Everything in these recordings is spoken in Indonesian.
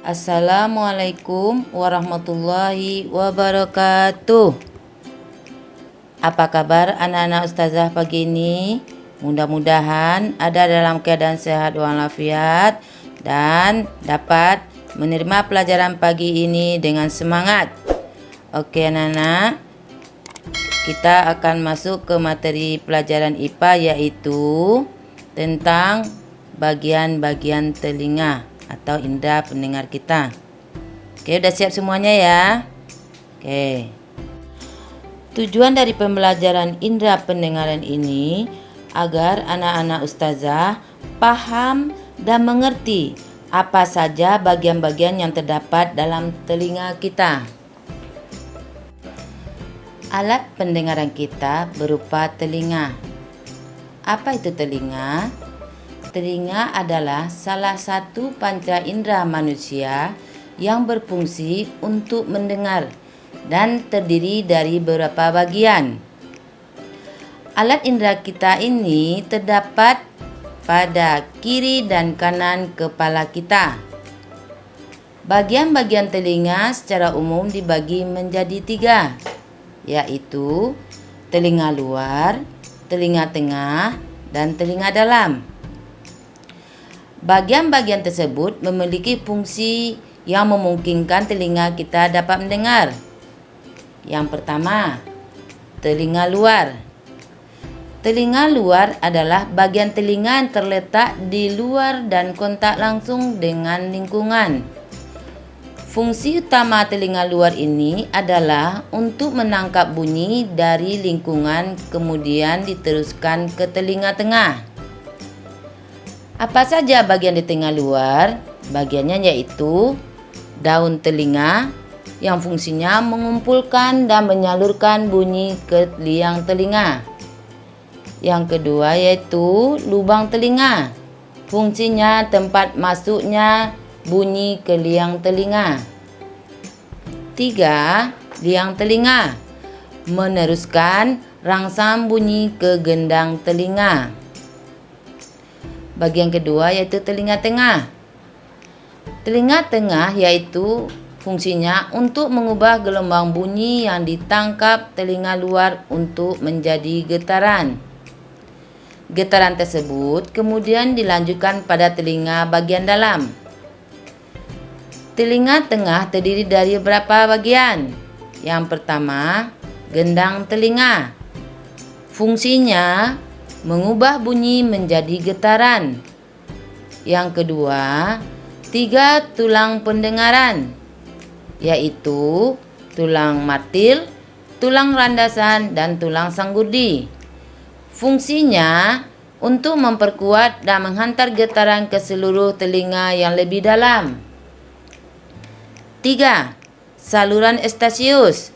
Assalamualaikum warahmatullahi wabarakatuh. Apa kabar anak-anak ustazah pagi ini? Mudah-mudahan ada dalam keadaan sehat walafiat dan dapat menerima pelajaran pagi ini dengan semangat. Oke anak-anak, kita akan masuk ke materi pelajaran IPA yaitu tentang bagian-bagian telinga atau indera pendengar kita. Oke, udah siap semuanya ya? Oke. Tujuan dari pembelajaran indera pendengaran ini agar anak-anak ustazah paham dan mengerti apa saja bagian-bagian yang terdapat dalam telinga kita. Alat pendengaran kita berupa telinga. Apa itu telinga? Telinga adalah salah satu panca indera manusia yang berfungsi untuk mendengar dan terdiri dari beberapa bagian. Alat indera kita ini terdapat pada kiri dan kanan kepala kita. Bagian-bagian telinga secara umum dibagi menjadi 3, yaitu telinga luar, telinga tengah, dan telinga dalam. Bagian-bagian tersebut memiliki fungsi yang memungkinkan telinga kita dapat mendengar. Yang pertama, telinga luar. Telinga luar adalah bagian telinga yang terletak di luar dan kontak langsung dengan lingkungan. Fungsi utama telinga luar ini adalah untuk menangkap bunyi dari lingkungan kemudian diteruskan ke telinga tengah. Apa saja bagian di telinga luar? Bagiannya yaitu daun telinga yang fungsinya mengumpulkan dan menyalurkan bunyi ke liang telinga. Yang kedua yaitu lubang telinga. Fungsinya tempat masuknya bunyi ke liang telinga. 3. Liang telinga meneruskan rangsang bunyi ke gendang telinga. Bagian kedua yaitu telinga tengah. Telinga tengah yaitu fungsinya untuk mengubah gelombang bunyi yang ditangkap telinga luar untuk menjadi getaran. Getaran tersebut kemudian dilanjutkan pada telinga bagian dalam. Telinga tengah terdiri dari beberapa bagian. Yang pertama, gendang telinga. Fungsinya mengubah bunyi menjadi getaran. Yang kedua, 3 tulang pendengaran, yaitu tulang matil, tulang landasan, dan tulang sanggurdi. Fungsinya untuk memperkuat dan menghantar getaran ke seluruh telinga yang lebih dalam. 3. Saluran eustachius.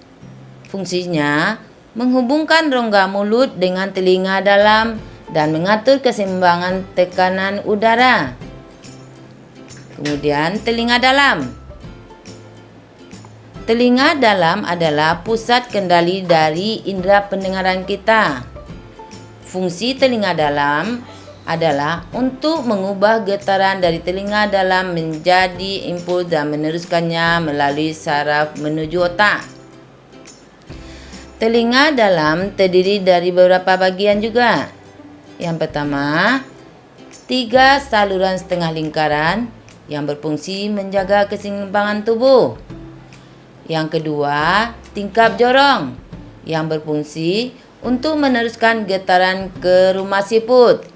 Fungsinya menghubungkan rongga mulut dengan telinga dalam dan mengatur keseimbangan tekanan udara. Kemudian telinga dalam. Telinga dalam adalah pusat kendali dari indera pendengaran kita. Fungsi telinga dalam adalah untuk mengubah getaran dari telinga dalam menjadi impuls dan meneruskannya melalui saraf menuju otak. Telinga dalam terdiri dari beberapa bagian juga. Yang pertama, 3 saluran setengah lingkaran yang berfungsi menjaga keseimbangan tubuh. Yang kedua, tingkap jorong yang berfungsi untuk meneruskan getaran ke rumah siput.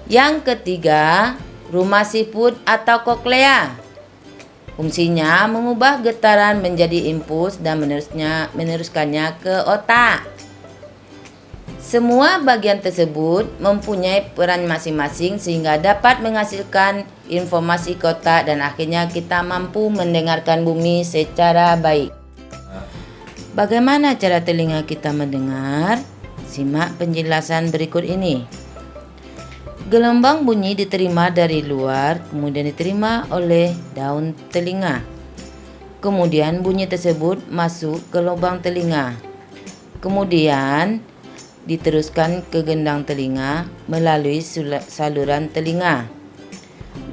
Yang ketiga, rumah siput atau koklea. Fungsinya mengubah getaran menjadi impuls dan meneruskannya ke otak. Semua bagian tersebut mempunyai peran masing-masing sehingga dapat menghasilkan informasi ke otak dan akhirnya kita mampu mendengarkan bumi secara baik. Bagaimana cara telinga kita mendengar? Simak penjelasan berikut ini. Gelombang bunyi diterima dari luar, kemudian diterima oleh daun telinga. Kemudian bunyi tersebut masuk ke lubang telinga. Kemudian diteruskan ke gendang telinga melalui saluran telinga.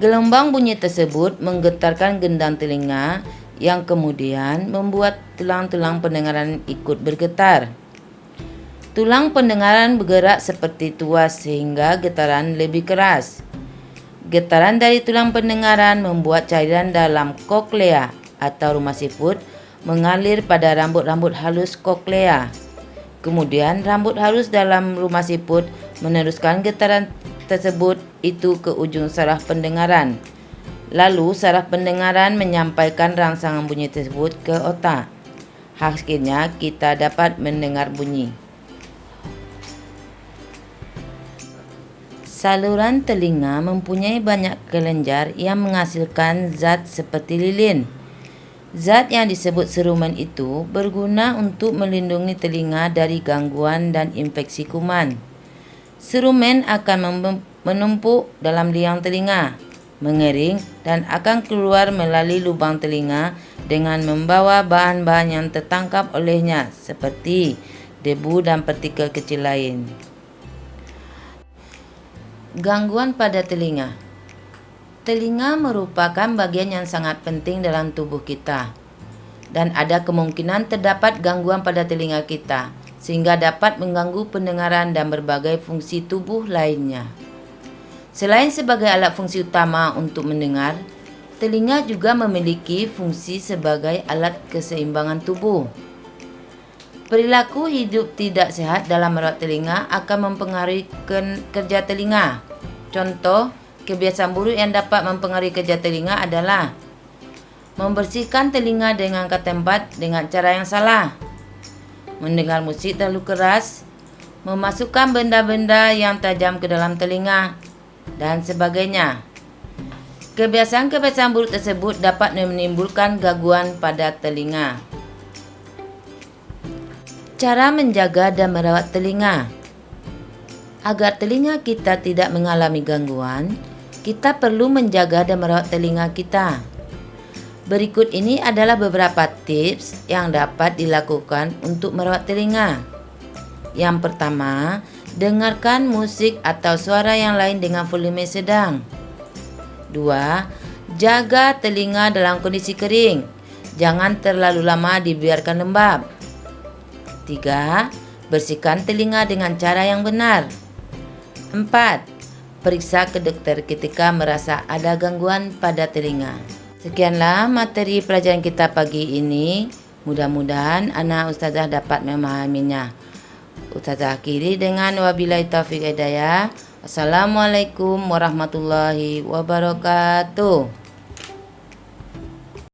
Gelombang bunyi tersebut menggetarkan gendang telinga yang kemudian membuat tulang-tulang pendengaran ikut bergetar. Tulang pendengaran bergerak seperti tuas sehingga getaran lebih keras. Getaran dari tulang pendengaran membuat cairan dalam koklea atau rumah siput mengalir pada rambut-rambut halus koklea. Kemudian rambut halus dalam rumah siput meneruskan getaran tersebut itu ke ujung saraf pendengaran. Lalu saraf pendengaran menyampaikan rangsangan bunyi tersebut ke otak. Hasilnya kita dapat mendengar bunyi. Saluran telinga mempunyai banyak kelenjar yang menghasilkan zat seperti lilin. Zat yang disebut serumen itu berguna untuk melindungi telinga dari gangguan dan infeksi kuman. Serumen akan menumpuk dalam liang telinga, mengering, dan akan keluar melalui lubang telinga dengan membawa bahan-bahan yang tertangkap olehnya seperti debu dan partikel kecil lain. Gangguan pada telinga. Telinga merupakan bagian yang sangat penting dalam tubuh kita, dan ada kemungkinan terdapat gangguan pada telinga kita, sehingga dapat mengganggu pendengaran dan berbagai fungsi tubuh lainnya. Selain sebagai alat fungsi utama untuk mendengar, telinga juga memiliki fungsi sebagai alat keseimbangan tubuh. Perilaku hidup tidak sehat dalam merawat telinga akan mempengaruhi kerja telinga. Contoh, kebiasaan buruk yang dapat mempengaruhi kerja telinga adalah membersihkan telinga dengan ketempat dengan cara yang salah, mendengar musik terlalu keras, memasukkan benda-benda yang tajam ke dalam telinga, dan sebagainya. Kebiasaan-kebiasaan buruk tersebut dapat menimbulkan gangguan pada telinga. Cara menjaga dan merawat telinga. Agar telinga kita tidak mengalami gangguan, kita perlu menjaga dan merawat telinga kita. Berikut ini adalah beberapa tips yang dapat dilakukan untuk merawat telinga. Yang pertama, dengarkan musik atau suara yang lain dengan volume sedang. 2. Jaga telinga dalam kondisi kering. Jangan terlalu lama dibiarkan lembab. 3. Bersihkan telinga dengan cara yang benar. 4. Periksa ke dokter ketika merasa ada gangguan pada telinga. Sekianlah materi pelajaran kita pagi ini. Mudah-mudahan anak ustazah dapat memahaminya. Ustazah akhiri dengan wabillahi taufiq hidayah. Assalamualaikum warahmatullahi wabarakatuh.